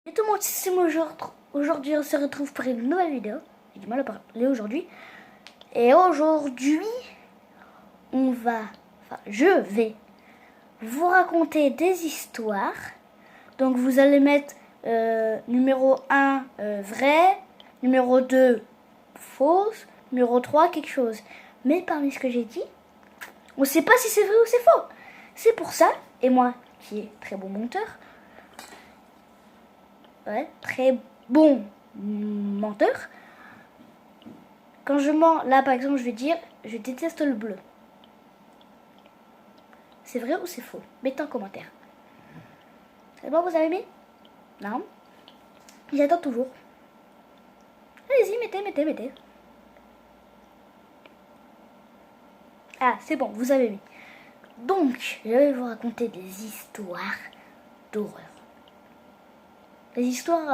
Et tout le monde, c'est moi aujourd'hui on se retrouve pour une nouvelle vidéo. J'ai du mal à parler aujourd'hui. Et aujourd'hui, je vais vous raconter des histoires. Donc vous allez mettre numéro 1 vrai, numéro 2 fausse, numéro 3 quelque chose. Mais parmi ce que j'ai dit, on ne sait pas si c'est vrai ou c'est faux. C'est pour ça, et moi qui est très bon monteur, très bon menteur. Quand je mens, là par exemple, je vais dire je déteste le bleu. C'est vrai ou c'est faux? Mettez en commentaire. C'est bon, vous avez aimé? Non? J'attends toujours. Allez-y, mettez. Ah, c'est bon, vous avez aimé. Donc, je vais vous raconter des histoires d'horreur. Des histoires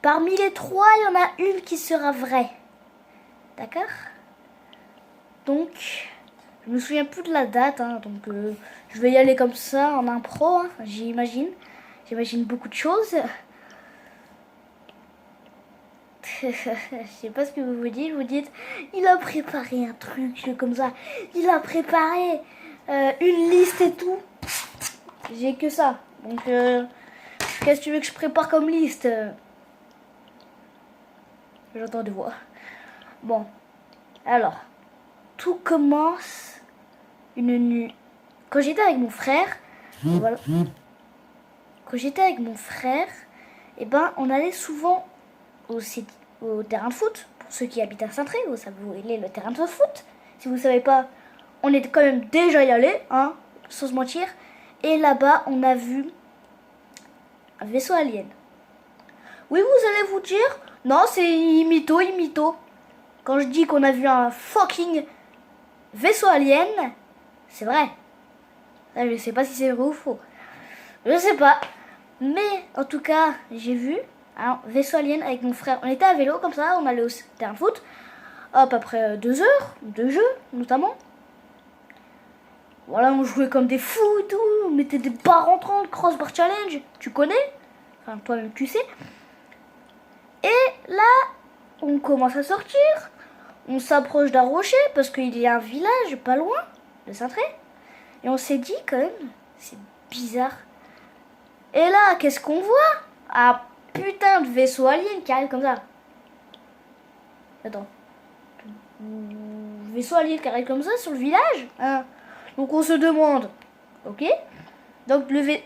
Parmi les trois, il y en a une qui sera vraie. D'accord? Donc, je me souviens plus de la date, donc je vais y aller comme ça, en impro, j'imagine. J'imagine beaucoup de choses. Je sais pas ce que vous vous dites, il a préparé un truc comme ça. Il a préparé une liste et tout. J'ai que ça. Donc, qu'est-ce que tu veux que je prépare comme liste? J'entends des voix. Bon, alors, tout commence une nuit. Quand j'étais avec mon frère, voilà. Quand j'étais avec mon frère, on allait souvent au terrain de foot. Pour ceux qui habitent à Saint-Tray, vous savez où est le terrain de foot. Si vous ne savez pas, on est quand même déjà y allé, sans se mentir. Et là-bas, on a vu un vaisseau alien. Oui, vous allez vous dire, non, c'est mytho. Quand je dis qu'on a vu un fucking vaisseau alien, c'est vrai. Là, je sais pas si c'est vrai ou faux. Je sais pas. Mais en tout cas, j'ai vu un vaisseau alien avec mon frère. On était à vélo comme ça, on allait au terrain de foot. Hop, après 2 heures de jeu notamment. Voilà, on jouait comme des fous et tout. On mettait des barres entrantes, crossbar challenge. Tu connais? Enfin, toi-même tu sais. Et là, on commence à sortir. On s'approche d'un rocher parce qu'il y a un village pas loin de Saint-Tray. Et on s'est dit quand même, c'est bizarre. Et là, qu'est-ce qu'on voit? Un putain de vaisseau alien qui arrive comme ça. Attends. Vaisseau alien qui arrive comme ça sur le village, Donc on se demande, ok? Donc le vaisseau...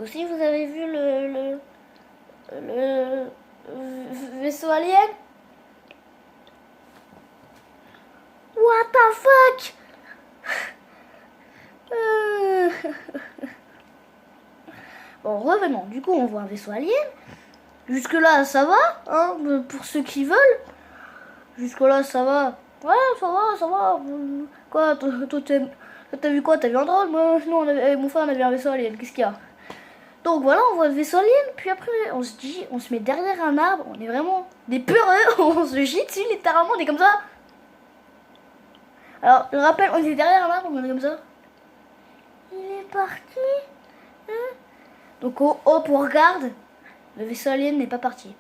Aussi, vous avez vu le vaisseau alien? What the fuck? Bon, revenons. Du coup, on voit un vaisseau alien. Jusque-là, ça va, pour ceux qui veulent. Jusque-là, ça va. Ouais, ça va. Quoi, toi, t'as vu quoi? T'as vu un drone? Moi, non, avec mon frère, on avait un vaisseau alien. Qu'est-ce qu'il y a? Donc voilà, on voit le vaisseau alien. Puis après, on se met derrière un arbre. On est vraiment des peureux. On se gîte dessus, littéralement. On est comme ça. Alors, je rappelle, on est derrière un arbre. On est comme ça. Il est parti. Donc au haut, on regarde. Le vaisseau alien n'est pas parti.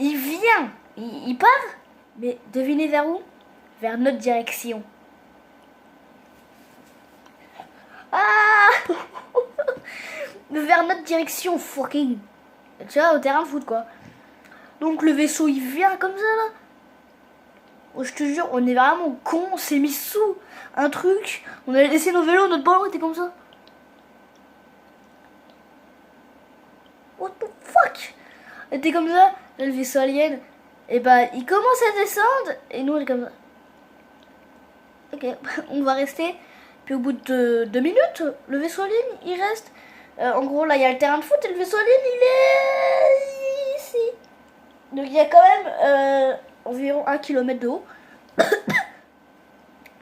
Il vient. Il part. Mais devinez vers où? Vers notre direction. Ah vers notre direction, fucking. Tu vois, au terrain de foot, quoi. Donc le vaisseau, il vient comme ça, là. Oh, je te jure, on est vraiment con. On s'est mis sous un truc. On a laissé nos vélos, notre ballon était comme ça. What the fuck? On était comme ça. Le vaisseau alien, il commence à descendre. Et nous, on est comme ça. Ok, on va rester. Puis au bout de 2 minutes, le vaisseau alien, il reste. En gros, là, il y a le terrain de foot et le vaisseau alien, il est ici. Donc, il y a quand même environ 1 km de haut.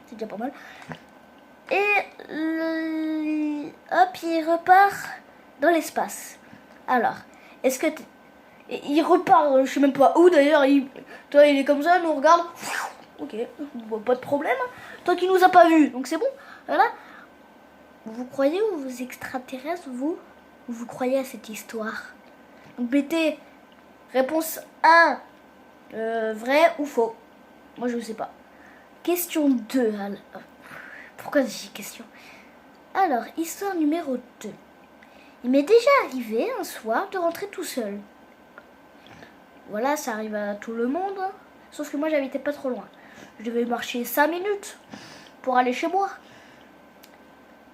C'est déjà pas mal. Et hop, il repart dans l'espace. Alors, est-ce que... il repart, je sais même pas où d'ailleurs. Il est comme ça, nous on regarde. Ok, pas de problème. Toi qui nous a pas vus, donc c'est bon. Voilà. Vous croyez aux extraterrestres, vous? Ou vous croyez à cette histoire? Donc mettez réponse 1, vrai ou faux. Moi je ne sais pas. Question 2. Alors, pourquoi j'ai dit question? Alors, histoire numéro 2. Il m'est déjà arrivé un soir de rentrer tout seul. Voilà, ça arrive à tout le monde. Hein. Sauf que moi j'habitais pas trop loin. Je devais marcher 5 minutes pour aller chez moi.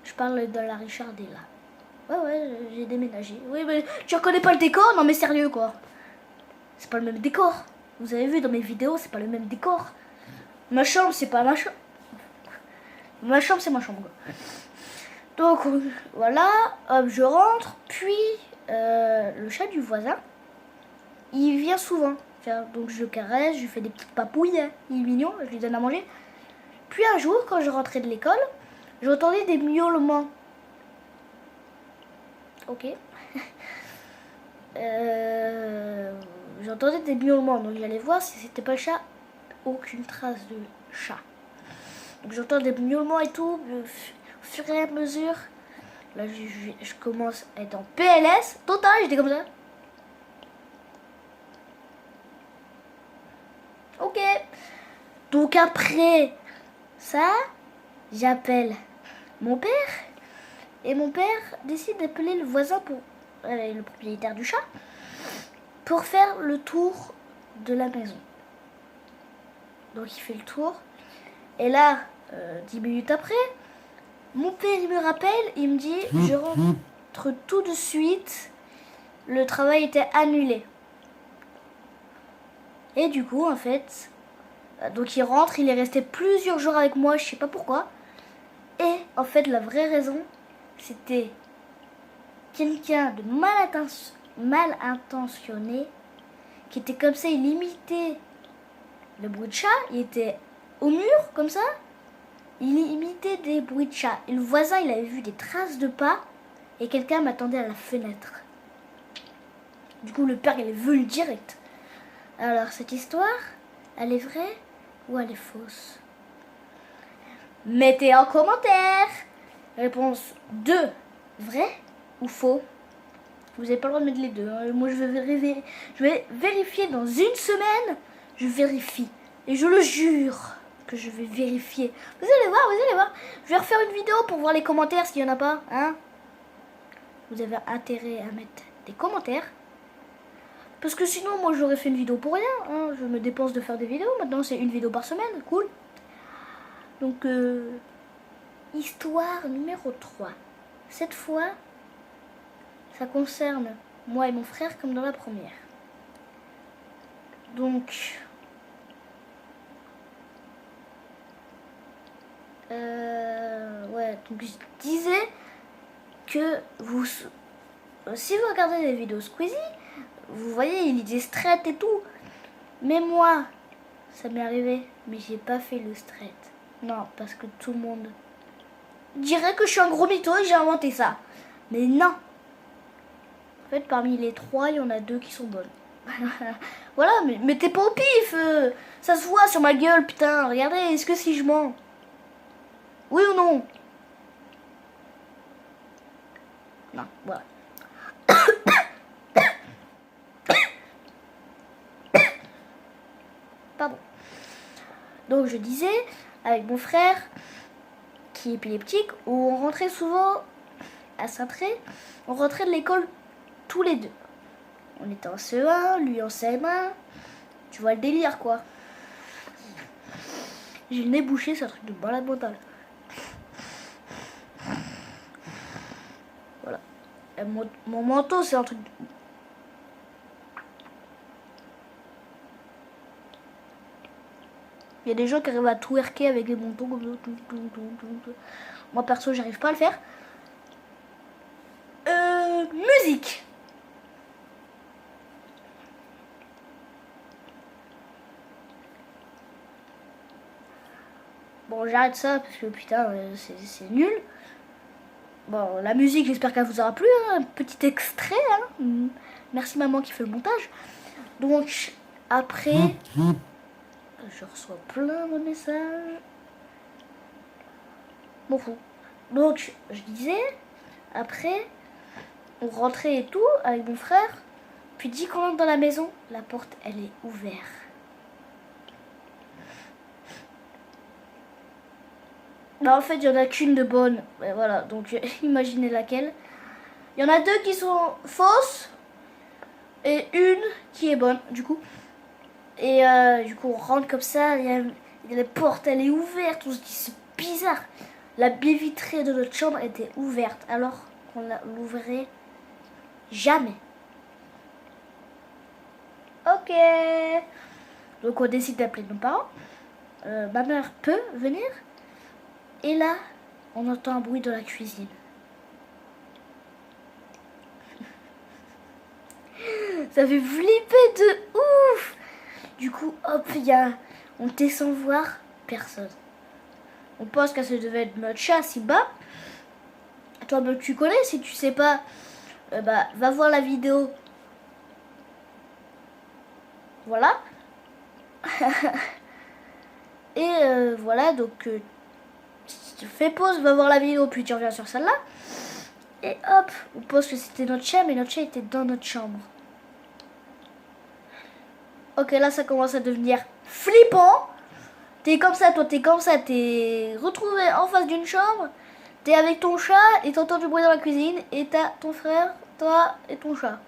Je parle de la Richardée là. Ouais, j'ai déménagé. Oui, mais tu reconnais pas le décor? Non mais sérieux quoi. C'est pas le même décor. Vous avez vu dans mes vidéos, c'est pas le même décor. Ma chambre, c'est pas ma chambre. Ma chambre, c'est ma chambre. Donc voilà, hop, je rentre. Puis le chat du voisin, il vient souvent. Donc je le caresse, je lui fais des petites papouilles. Hein. Il est mignon, je lui donne à manger. Puis un jour, quand je rentrais de l'école, j'entendais des miaulements. Ok. J'entendais des miaulements, donc j'allais voir si c'était pas le chat. Aucune trace de chat. Donc j'entends des miaulements et tout, au fur et à mesure. Là, je commence à être en PLS total, j'étais comme ça. Ok. Donc après ça, j'appelle mon père. Et mon père décide d'appeler le voisin, le propriétaire du chat, pour faire le tour de la maison. Donc il fait le tour. Et là, 10 minutes après, mon père il me rappelle, il me dit je rentre tout de suite, le travail était annulé. Et du coup en fait, donc il rentre, il est resté plusieurs jours avec moi, je sais pas pourquoi. Et en fait la vraie raison, c'était quelqu'un de mal intentionné qui était comme ça, il imitait le bruit de chat, il était au mur comme ça. Il imitait des bruits de chat. Et le voisin, il avait vu des traces de pas. Et quelqu'un m'attendait à la fenêtre. Du coup, le père, il est venu direct. Alors, cette histoire, elle est vraie ou elle est fausse? Mettez en commentaire. Réponse 2. Vrai ou faux? Vous n'avez pas le droit de mettre les deux. Hein. Moi, je vais vérifier dans une semaine. Je vérifie. Et je le jure que je vais vérifier. Vous allez voir. Je vais refaire une vidéo pour voir les commentaires s'il n'y en a pas. Hein. Vous avez intérêt à mettre des commentaires. Parce que sinon, moi, j'aurais fait une vidéo pour rien. Hein. Je me dépense de faire des vidéos. Maintenant, c'est une vidéo par semaine. Cool. Donc, histoire numéro 3. Cette fois, ça concerne moi et mon frère comme dans la première. Donc... ouais, donc je disais que si vous regardez des vidéos Squeezie, vous voyez, il est straight et tout. Mais moi, ça m'est arrivé, mais j'ai pas fait le straight. Non, parce que tout le monde dirait que je suis un gros mytho et j'ai inventé ça. Mais non. En fait, parmi les 3, il y en a 2 qui sont bonnes. Voilà, mais t'es pas au pif. Ça se voit sur ma gueule, putain. Regardez, est-ce que si je mens? Oui ou non? Non, voilà. Pardon. Donc je disais, avec mon frère, qui est épileptique, où on rentrait souvent à Saint-Tré, on rentrait de l'école tous les deux. On était en CE1, lui en CM1. Tu vois le délire, quoi. J'ai le nez bouché, c'est un truc de malade mental. Voilà. Et mon manteau, c'est un truc... Il y a des gens qui arrivent à twerker avec les manteaux comme ça. Moi, perso, j'arrive pas à le faire. Musique. Bon, j'arrête ça parce que putain, c'est nul. Bon, la musique, j'espère qu'elle vous aura plu. Hein. Un petit extrait. Hein. Merci maman qui fait le montage. Donc, après, je reçois plein de messages. m'en fous. Donc, je disais, après, on rentrait et tout avec mon frère. Puis dès qu'on entre dans la maison, la porte, elle est ouverte. Bah, en fait, il n'y en a qu'une de bonne. Et voilà, donc imaginez laquelle. Il y en a deux qui sont fausses et une qui est bonne, du coup. Et du coup, on rentre comme ça, il y a la porte, elle est ouverte. On se dit, c'est bizarre. La baie vitrée de notre chambre était ouverte, alors qu'on l'ouvrait jamais. Ok. Donc on décide d'appeler nos parents. Ma mère peut venir. Et là, on entend un bruit dans la cuisine. Ça fait flipper de ouf. Du coup, hop, on descend voir personne. On pense que ça devait être notre chat Simba. Toi, tu connais, si tu sais pas, va voir la vidéo. Voilà. Et voilà, donc tu fais pause, va voir la vidéo, puis tu reviens sur celle-là. Et hop, on pense que c'était notre chat, mais notre chat était dans notre chambre. Ok, là ça commence à devenir flippant. T'es comme ça, toi, t'es comme ça, t'es retrouvé en face d'une chambre. T'es avec ton chat et t'entends du bruit dans la cuisine. Et t'as ton frère, toi et ton chat.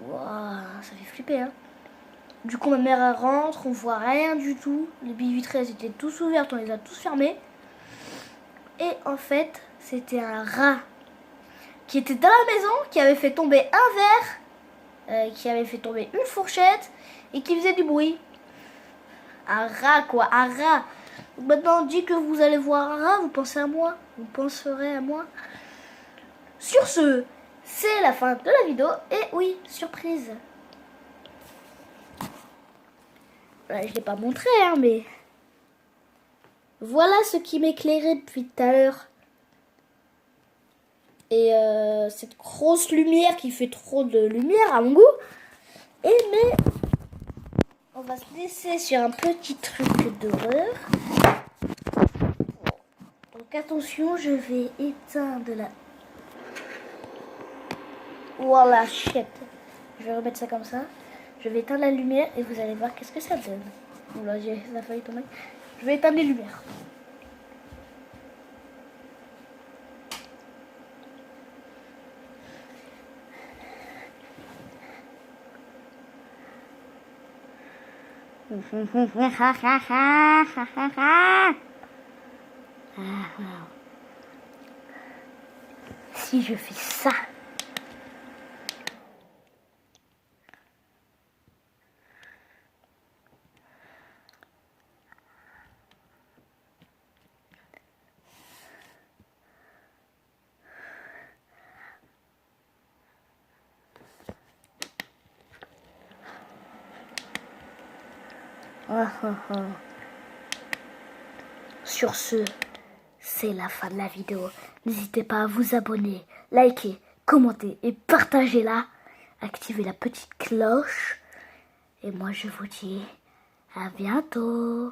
Waouh, ça fait flipper, hein. Du coup, ma mère elle rentre, on voit rien du tout. Les baies vitrées étaient tous ouvertes, on les a tous fermées. Et en fait, c'était un rat qui était dans la maison, qui avait fait tomber un verre, qui avait fait tomber une fourchette et qui faisait du bruit. Un rat, quoi, un rat. Maintenant, on dit que vous allez voir un rat, vous pensez à moi. Vous penserez à moi. Sur ce, c'est la fin de la vidéo. Et oui, surprise. Je ne l'ai pas montré, hein, mais... Voilà ce qui m'éclairait depuis tout à l'heure. Et cette grosse lumière qui fait trop de lumière à mon goût. Mais on va se laisser sur un petit truc d'horreur. Donc attention, je vais éteindre la... Voilà, shit. Je vais remettre ça comme ça. Je vais éteindre la lumière et vous allez voir qu'est-ce que ça donne. Oula, ça a failli tomber. Je vais éteindre les lumières. Si je fais ça. Sur ce, c'est la fin de la vidéo. N'hésitez pas à vous abonner, liker, commenter et partager-la. Activez la petite cloche. Et moi, je vous dis à bientôt.